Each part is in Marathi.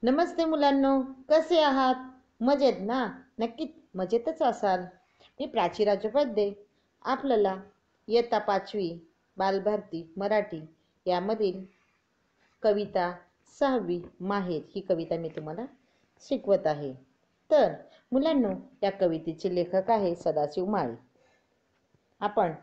नमस्ते मुलांनो, कसे आहात? मजेत ना? नक्कीच मजेतच असाल. मी प्राची राजोपाध्ये आपल्याला इयत्ता 5वी बालभारती मराठी यामधील कविता 6वी माहेर ही कविता मी तुम्हाला शिकवत आहे. तर मुलांनो, या कवितेचे लेखक आहे सदाशिव माळी. आपण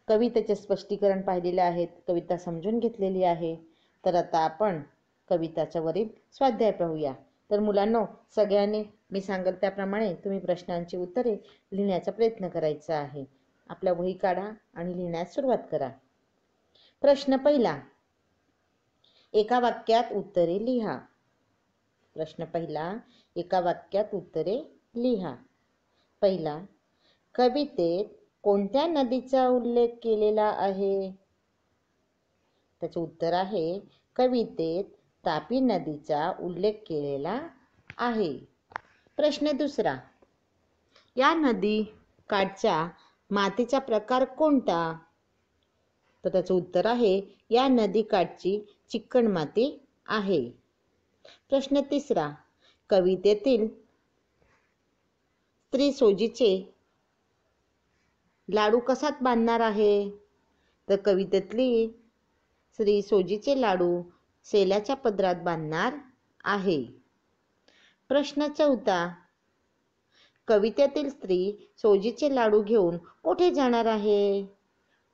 कवितेचे स्पष्टीकरण पाहिलेले आहेत, कविता समजून घेतलेली आहे. तर आता आपण कविताच्या वरील स्वाध्याय पाहूया. तर मुलांनो, सगळ्यांनी मी सांगेल त्याप्रमाणे तुम्ही प्रश्नांची उत्तरे लिहिण्याचा प्रयत्न करायचा आहे. आपल्या वही काढा आणि लिहिण्यास सुरुवात करा. प्रश्न पहिला, एका वाक्यात उत्तरे लिहा. प्रश्न पहिला, एका वाक्यात उत्तरे लिहा. पहिला, कवितेत कोणत्या नदीचा उल्लेख केलेला आहे? त्याचे उत्तर आहे, कवितेत तापी नदीचा उल्लेख केलेला आहे. प्रश्न दुसरा, या नदी काठच्या मातीचा प्रकार कोणता? तर त्याचं उत्तर आहे, या नदी काठची चिकण माती आहे. प्रश्न तिसरा, कवितेतील स्त्री सोजीचे लाडू कसात बांधणार आहे? तर कवितेतली स्त्री सोजीचे लाडू सेल्याच्या पदरात बांधणार आहे. प्रश्न चौथा, कवितेतील स्त्री सोजीचे लाडू घेऊन कुठे जाणार आहे?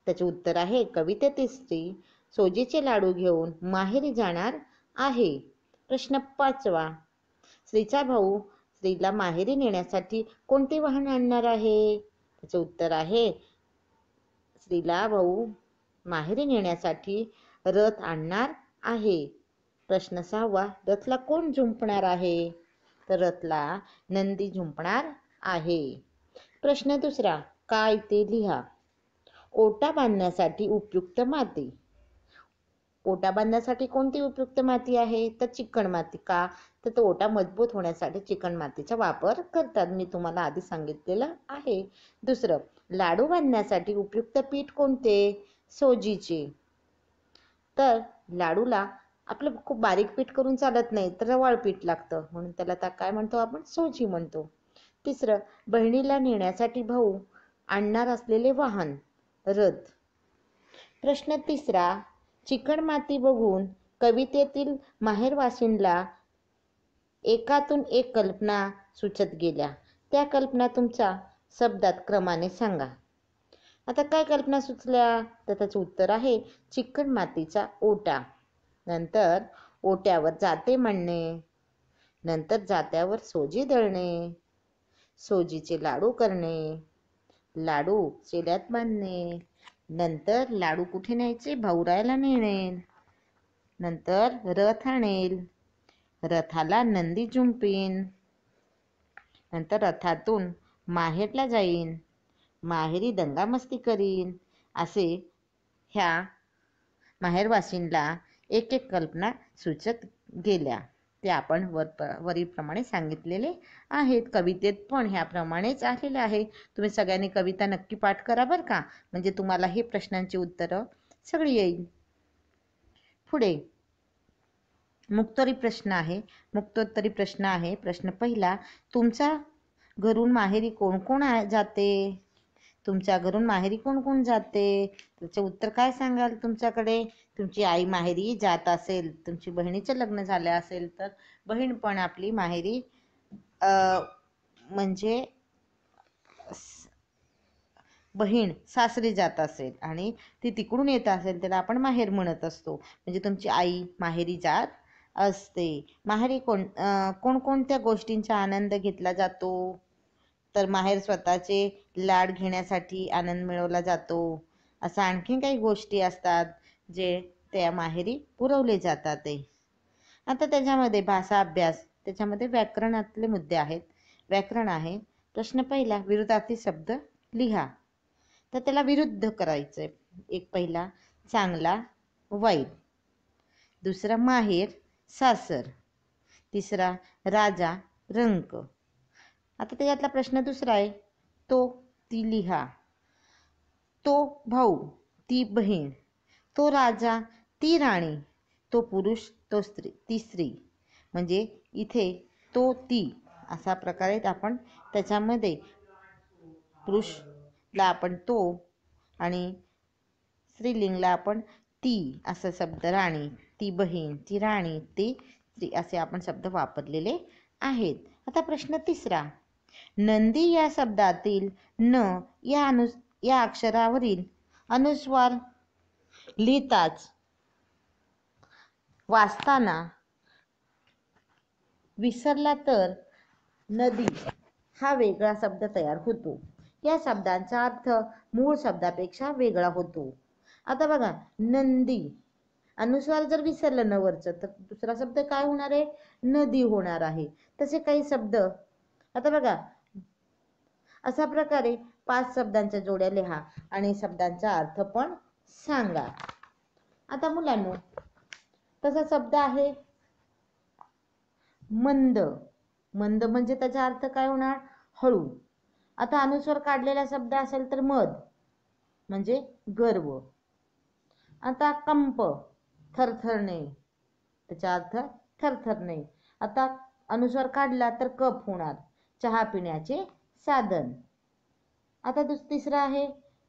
त्याचे उत्तर आहे, कवितेतील स्त्री सोजीचे लाडू घेऊन माहेरी जाणार आहे. प्रश्न पाचवा, स्त्रीचा भाऊ स्त्रीला माहेरी नेण्यासाठी कोणते वाहन आणणार आहे? त्याचे उत्तर आहे, स्त्रीला भाऊ माहेरी नेण्यासाठी रथ आणणार आहे. प्रश्न सहावा, रथला कोण झुंपणार आहे? तर रथला नंदी झुंपणार आहे. प्रश्न दुसरा, काय ते लिहा. ओटा बांधण्यासाठी उपयुक्त माती. ओटा बांधण्यासाठी कोणती उपयुक्त माती आहे? तर चिकण माती. का? तर तो ओटा मजबूत होण्यासाठी चिकण मातीचा वापर करतात, मी तुम्हाला आधी सांगितलेलं आहे. दुसरं, लाडू बांधण्यासाठी उपयुक्त पीठ कोणते? सोजीचे. तर लाडूला आपलं खूप बारीक पीठ करून चालत नाही, तर रवाळ पीठ लागतं, म्हणून त्याला काय म्हणतो आपण? सोजी म्हणतो. तिसरं, बहिणीला नेण्यासाठी भाऊ आणणार असलेले वाहन रथ. प्रश्न तिसरा, चिकण माती बघून कवितेतील माहेरवासींला एकातून एक कल्पना सुचत गेल्या. त्या कल्पना तुमच्या शब्दात क्रमाने सांगा. आता काय कल्पना सुचल्या? तर त्याचं उत्तर आहे, चिकण मातीचा ओटा, नंतर ओट्यावर जाते म्हणणे, नंतर जात्यावर सोजी दळणे, सोजीचे लाडू करणे, लाडू सेल्यात बांधणे, नंतर लाडू कुठे न्यायचे? भाऊरायला नेणे, नंतर रथ आणेल, रथाला नंदी झुंपीन, नंतर रथातून माहेरला जाईन, माहेरी दंगामस्ती करीन. असे ह्या माहेरवासींना एक एक कल्पना सुचत गेल्या. ते आपण वरीप्रमाणे सांगितलेले आहेत. कवितेत पण ह्याप्रमाणेच आलेले आहे. तुम्ही सगळ्यांनी कविता नक्की पाठ करा बरं का, म्हणजे तुम्हाला हे प्रश्नांची उत्तरं सगळी येईल. पुढे मुक्तोत्तरी प्रश्न आहे. प्रश्न पहिला, तुमच्या घरून माहेरी कोण कोण जाते? तुमच्या घरून माहेरी कोण कोण जाते? त्याचे उत्तर काय सांगाल? तुमच्याकडे तुमची आई माहेरी जात असेल, तुमची बहिणीचं लग्न झालं असेल तर बहीण पण आपली माहेरी म्हणजे बहीण सासरी जात असेल आणि ती तिकडून येत असेल त्याला आपण माहेर म्हणत असतो. म्हणजे तुमची आई माहेरी जात असते. माहेरी कोणकोणत्या गोष्टींचा आनंद घेतला जातो? तर माहेर स्वतःचे लाड घेण्यासाठी आनंद मिळवला जातो. असं आणखीन काही गोष्टी असतात जे त्या माहेरी पुरवले जातात. आता त्याच्यामध्ये भाषा अभ्यास, त्याच्यामध्ये व्याकरणातले मुद्दे आहेत. व्याकरण आहे. प्रश्न पहिला, विरुद्धार्थी शब्द लिहा. तर त्याला विरुद्ध करायचंय. एक पहिला, चांगला वाईट. दुसरा, माहेर सासर. तिसरा, राजा रंक. आता त्याच्यातला प्रश्न दुसरा आहे, तो ती लिहा. तो भाऊ ती बहीण, तो राजा ती राणी, तो पुरुष, तो स्त्री, ती स्त्री. म्हणजे इथे तो, ती अशा प्रकारे आपण त्याच्यामध्ये पुरुषला आपण तो आणि स्त्रीलिंगला आपण ती असं शब्द, राणी, ती बहीण, ती राणी, ती स्त्री असे आपण शब्द वापरलेले आहेत. आता प्रश्न तिसरा. नंदी या शब्दातील न या अक्षरावरील अनुस्वार लिहिताच वाचताना विसरला तर नदी हा वेगळा शब्द तयार होतो. या शब्दांचा अर्थ मूळ शब्दापेक्षा वेगळा होतो. आता बघा, नंदी अनुस्वार जर विसरलं नवरचं तर दुसरा शब्द काय होणार आहे? नदी होणार आहे. तसे काही शब्द आता बघा, अशा प्रकारे 5 शब्दांच्या जोड्या लिहा आणि शब्दांचा अर्थ पण सांगा. आता मुलांनो, तसा शब्द आहे मंद. मंद म्हणजे त्याचा अर्थ काय होणार? हळू. आता अनुस्वार काढलेला शब्द असेल तर मद म्हणजे गर्व. आता कंप, थरथरणे, त्याचा अर्थ थरथरणे. आता अनुस्वार काढला तर कप होणार, चहा पिण्याचे साधन. आता तिसरा आहे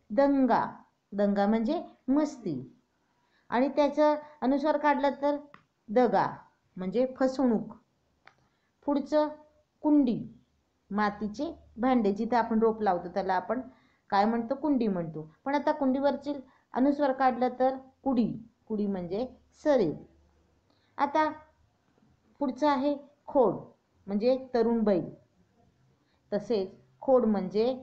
दंगा. दंगा म्हणजे मस्ती आणि त्याचा अनुस्वार काढला तर दगा म्हणजे फसवणूक. पुढचं कुंडी, मातीचे भांडे, जिथे आपण रोप लावतो त्याला आपण काय म्हणतो? कुंडी म्हणतो. पण आता कुंडीवरची अनुस्वार काढलं तर कुडी. कुडी म्हणजे शरीर. आता पुढचं आहे खोड म्हणजे तरुण बैल. तसेच खोड म्हणजे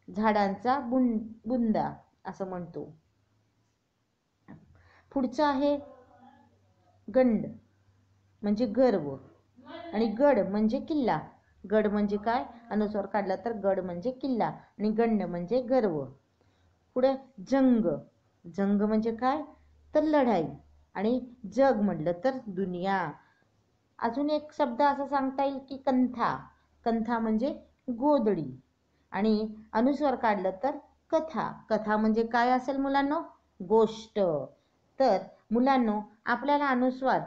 झाडांचा बुंदा असं म्हणतो. पुढचं आहे गंड म्हणजे गर्व आणि गड म्हणजे किल्ला. गड म्हणजे काय? अनुस्वार काढला तर गड म्हणजे किल्ला आणि गंड म्हणजे गर्व. पुढे जंग. जंग म्हणजे काय? तर लढाई आणि जग म्हटलं तर दुनिया. अजून एक शब्द असा सांगता येईल की कंथा. कंथा म्हणजे गोधडी आणि अनुस्वार काढलं तर कथा. कथा म्हणजे काय असेल मुलांनो? गोष्ट. तर मुलांनो, आपल्याला अनुस्वार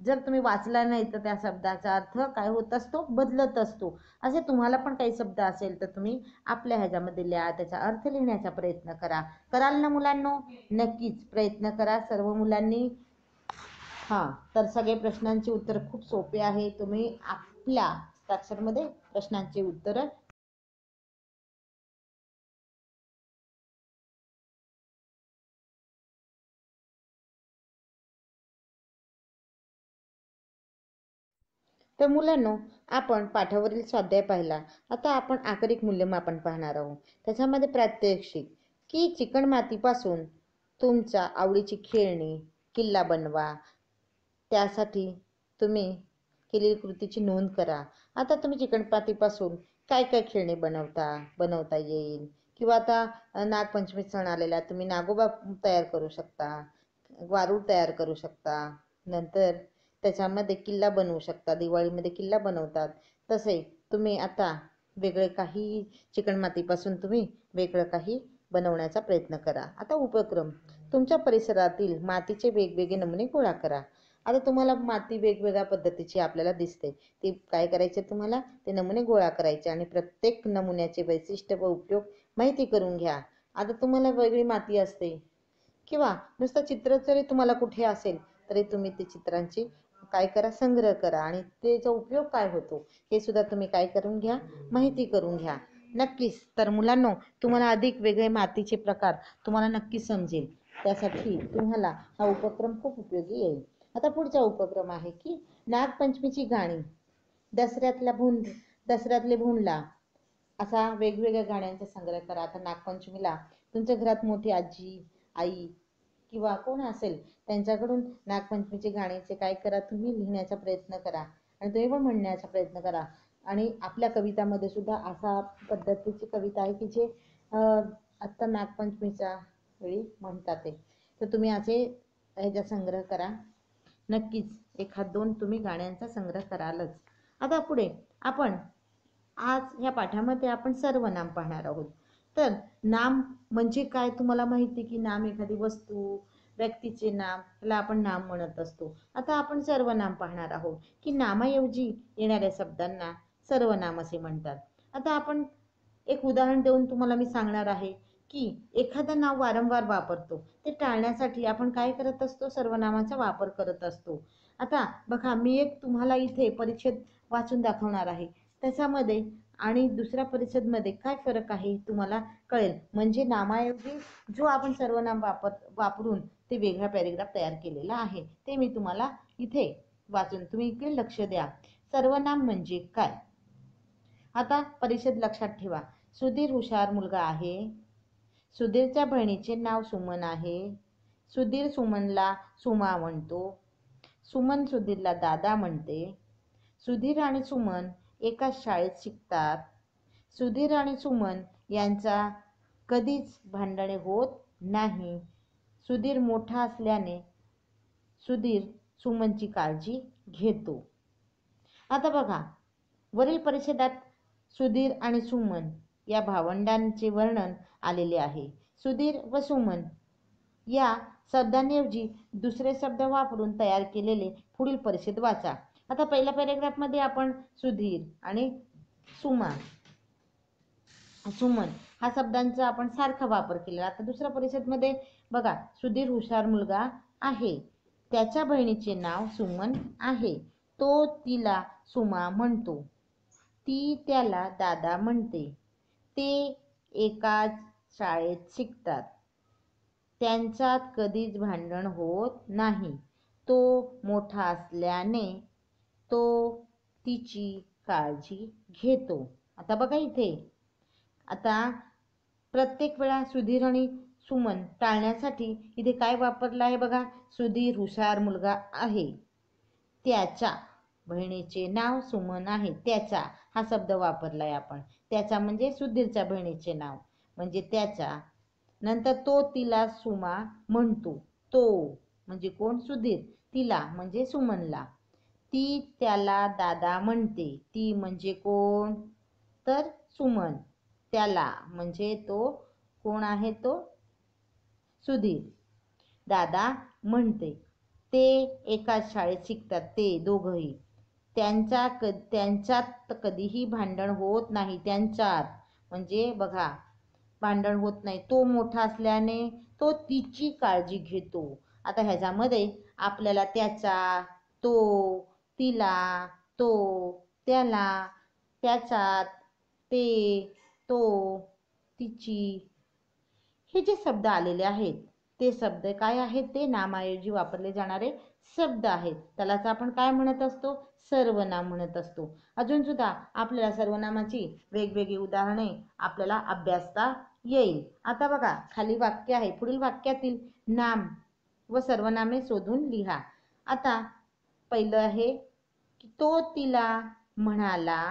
जर तुम्ही वाचला नाही तर त्या शब्दाचा अर्थ काय होत असतो? बदलत असतो. असे तुम्हाला पण काही शब्द असेल तर तुम्ही आपल्या ह्याच्यामध्ये लिहा, त्याचा अर्थ लिहिण्याचा प्रयत्न कराल ना मुलांनो? नक्कीच प्रयत्न करा सर्व मुलांनी. तर सगळे प्रश्नांची उत्तर खूप सोपे आहे. तुम्ही आपल्या हस्ताक्षरमध्ये प्रश्नांची उत्तर तर मुलांनो, आपण पाठावरील स्वाध्याय पाहिला. आता आपण आकरिक मूल्यमापन पाहणार आहोत. त्याच्यामध्ये प्रात्यक्षिक की चिकणमातीपासून तुमच्या आवडीची खेळणी, किल्ला बनवा. त्यासाठी तुम्ही केलेली कृतीची नोंद करा. आता तुम्ही चिकणमातीपासून काय काय खेळणी बनवता येईल किंवा आता नागपंचमी सण आलेला, तुम्ही नागोबा तयार करू शकता, वारूळ तयार करू शकता, नंतर त्याच्यामध्ये किल्ला बनवू शकता. दिवाळीमध्ये किल्ला बनवतात तसे तुम्ही आता वेगळे काही चिकणमातीपासून तुम्ही वेगळं काही बनवण्याचा प्रयत्न करा. आता उपक्रम, तुमच्या परिसरातील मातीचे वेगवेगळे नमुने गोळा करा. आता तुम्हाला माती वेगवेगळ्या पद्धतीची आपल्याला दिसते. ती काय करायचे? तुम्हाला ते नमुने गोळा करायचे आणि प्रत्येक नमुन्याचे वैशिष्ट्य व उपयोग माहिती करून घ्या. आता तुम्हाला वेगळी माती असते किंवा नुसतं चित्र जरी तुम्हाला कुठे असेल तरी तुम्ही ते चित्रांची काय करा? संग्रह करा आणि त्याचा उपयोग काय होतो हे सुद्धा तुम्ही काय करून घ्या? माहिती करून घ्या. नक्कीच. तर मुलांनो, तुम्हाला अधिक वेगळे मातीचे प्रकार तुम्हाला नक्कीच समजेल. त्यासाठी तुम्हाला हा उपक्रम खूप उपयोगी येईल. आता पुढचा उपक्रम आहे की नागपंचमीची गाणी. दसऱ्यातले भुंडला असा वेगवेगळ्या गाण्यांचा संग्रह करा. आता नागपंचमीला तुमच्या घरात मोठी आजी, आई किंवा कोण असेल त्यांच्याकडून नागपंचमीचे गाण्याचे काय करा? तुम्ही लिहिण्याचा प्रयत्न करा आणि तुम्ही पण म्हणण्याचा प्रयत्न करा. आणि आपल्या कवितामध्ये सुद्धा अशा पद्धतीची कविता आहे की जे आत्ता नागपंचमीच्या वेळी म्हणतात ते. तर तुम्ही असे ह्याचा संग्रह करा. नक्कीच 1-2 तुम्ही गाण्यांचा संग्रह करालच. आता पुढे आपण आज ह्या पाठामध्ये आपण सर्वनाम पाहणार आहोत. तर नाम म्हणजे काय? तुम्हाला माहिती की नाम एखादी वस्तू, व्यक्तीचे नाम, ह्याला आपण नाम म्हणत असतो. आता आपण सर्वनाम पाहणार आहोत की नामाऐवजी येणाऱ्या शब्दांना सर्वनाम असे म्हणतात. आता आपण एक उदाहरण देऊन तुम्हाला मी सांगणार आहे की एखादं नाव वारंवार वापरतो ते टाळण्यासाठी आपण काय करत असतो, सर्वनामाचा वापर करत असतो. आता बघा, मी एक तुम्हाला इथे परिच्छेद वाचून दाखवणार आहे, त्याच्यामध्ये आणि दुसऱ्या परिच्छेदमध्ये काय फरक आहे तुम्हाला कळेल. म्हणजे नामाऐवजी जो आपण सर्वनाम वापरून ते वेगळा पॅरेग्राफ तयार केलेला आहे ते मी तुम्हाला इथे वाचून, तुम्ही इकडे लक्ष द्या. सर्वनाम म्हणजे काय? आता परिच्छेद लक्षात ठेवा. सुधीर हुशार मुलगा आहे. सुधीरच्या बहिणीचे नाव सुमन आहे. सुधीर सुमनला सुमा म्हणतो. सुमन सुधीरला दादा म्हणते. सुधीर आणि सुमन एकाच शाळेत शिकतात. सुधीर आणि सुमन यांचा कधीच भांडणे होत नाही. सुधीर मोठा असल्याने सुधीर सुमनची काळजी घेतो. आता बघा, वरील परिच्छेदात सुधीर आणि सुमन या भावंडांचे वर्णन आलेले आहे. सुधीर व सुमन या शब्दांऐवजी दुसरे शब्द वापरून तयार केलेले पुढील परिच्छेद वाचा. आता पहिल्या पॅरेग्राफमध्ये आपण सुधीर आणि सुमन हा शब्दांचा आपण सारखा वापर केला. आता दुसऱ्या परिच्छेदमध्ये बघा, सुधीर हुशार मुलगा आहे. त्याच्या बहिणीचे नाव सुमन आहे. तो तिला सुमा म्हणतो. ती त्याला दादा म्हणते. ते एकाच शाळेत शिकतात. त्यांच्यात कधीच भांडण होत नाही. तो मोठा असल्याने तो तिची काळजी घेतो. आता बघा इथे, आता प्रत्येक वेळा सुधीर आणि सुमन टाळण्यासाठी इथे काय वापरलं आहे बघा, सुधीर हुशार मुलगा आहे. त्याच्या बहिणीचे नाव सुमन आहे. त्याचा हा शब्द वापरलाय आपण. त्याचा म्हणजे सुधीरच्या बहिणीचे नाव म्हणजे त्याचा. नंतर तो तिला सुमा म्हणतो. तो म्हणजे कोण, सुधीर. तिला म्हणजे सुमनला. ती त्याला दादा म्हणते. ती म्हणजे कोण, तर सुमन. त्याला म्हणजे तो कोण आहे, तो सुधीर. दादा म्हणते. ते एकाच शाळेत शिकतात, ते दोघंही. त्यांच्यात कधीही भांडण होत नाही. त्यांच्यात म्हणजे बघा, भांडण होत नाही. तो मोठा असल्याने तो तिची काळजी घेतो. आता ह्याच्यामध्ये आपल्याला त्याचा, तो, तिला, तो, त्याला, त्याच्यात, ते, तो, तिची हे जे शब्द आलेले आहेत ते शब्द काय आहेत, ते नामाऐवजी वापरले जाणारे शब्द आहेत. त्यालाच आपण काय म्हणत असतो, सर्वनाम म्हणत असतो. अजून सुद्धा आपल्याला सर्वनामाची वेगवेगळी उदाहरणे आपल्याला अभ्यासता येईल. आता बघा, खाली वाक्य आहे. पुढील वाक्यातील नाम व सर्वनामे शोधून लिहा. आता पहिलं आहे की तो तिला म्हणाला,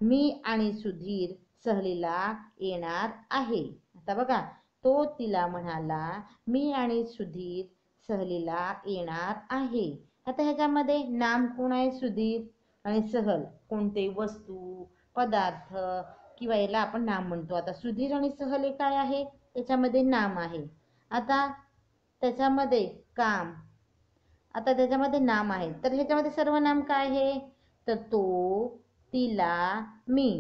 मी आणि सुधीर सहलीला येणार आहे. आता बघा, तो तिला म्हणाला, मी आणि सुधीर सहलीला येणार आहे. आता ह्याच्यामध्ये नाम कोण आहे, सुधीर. आणि सहल कोणते वस्तू, पदार्थ किंवा याला आपण नाम म्हणतो. आता सुधीर आणि सहल हे काय आहे, त्याच्यामध्ये नाम आहे. आता त्याच्यामध्ये काम, आता त्याच्यामध्ये नाम आहे. तर ह्याच्यामध्ये सर्वनाम काय आहे, तर तो, तिला, मी.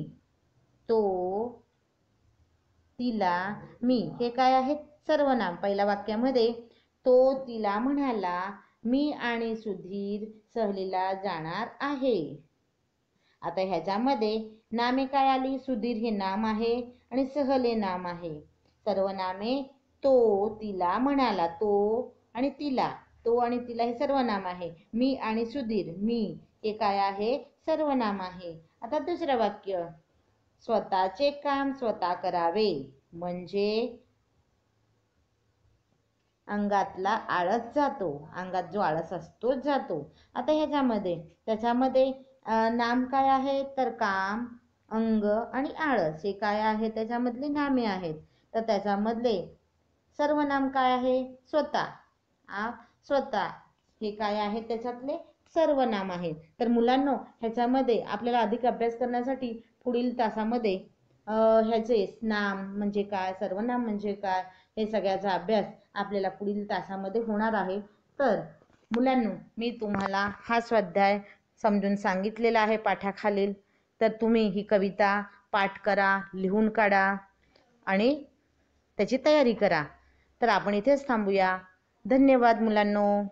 तो, तिला, मी हे काय आहेत, सर्वनाम. पहिल्या वाक्यामध्ये तो तिला म्हणाला, मी आणि सुधीर सहलीला जाणार आहे. आता ह्याच्यामध्ये नामे काय आली, सुधीर हे नाम आहे आणि सहल हे नाम आहे. सर्वनामे तो, तिला म्हणाला, तो आणि तिला. तो आणि तिला हे सर्वनाम आहे. मी आणि सुधीर, मी हे काय आहे, सर्वनाम आहे. आता दुसरं वाक्य, स्वतःचे काम स्वतः करावे म्हणजे अंगातला आळस जातो. अंगात जो आळस असतो जातो. आता त्याच्यामध्ये नाम काय आहे, तर काम, अंग आणि आळस हे काय आहे, त्याच्यामधले नामे आहेत. तर त्याच्यामधले सर्वनाम काय आहे, स्वतः. स्वतः हे काय आहे, त्याच्यातले सर्वनाम आहे. तर मुलांनो, ह्याच्यामध्ये आपल्याला अधिक अभ्यास करण्यासाठी पुढील तासामध्ये ह्याचे नाम म्हणजे काय, सर्वनाम म्हणजे काय, हे सगळ्याचा अभ्यास आपल्याला पुढील तासामध्ये होणार आहे. तर मुलांनो, मी तुम्हाला हा स्वाध्याय समजून सांगितलेला आहे पाठाखालील. तर तुम्ही ही कविता पाठ करा, लिहून काढा आणि त्याची तयारी करा. तर आपण इथेच थांबूया. धन्यवाद मुलांनो.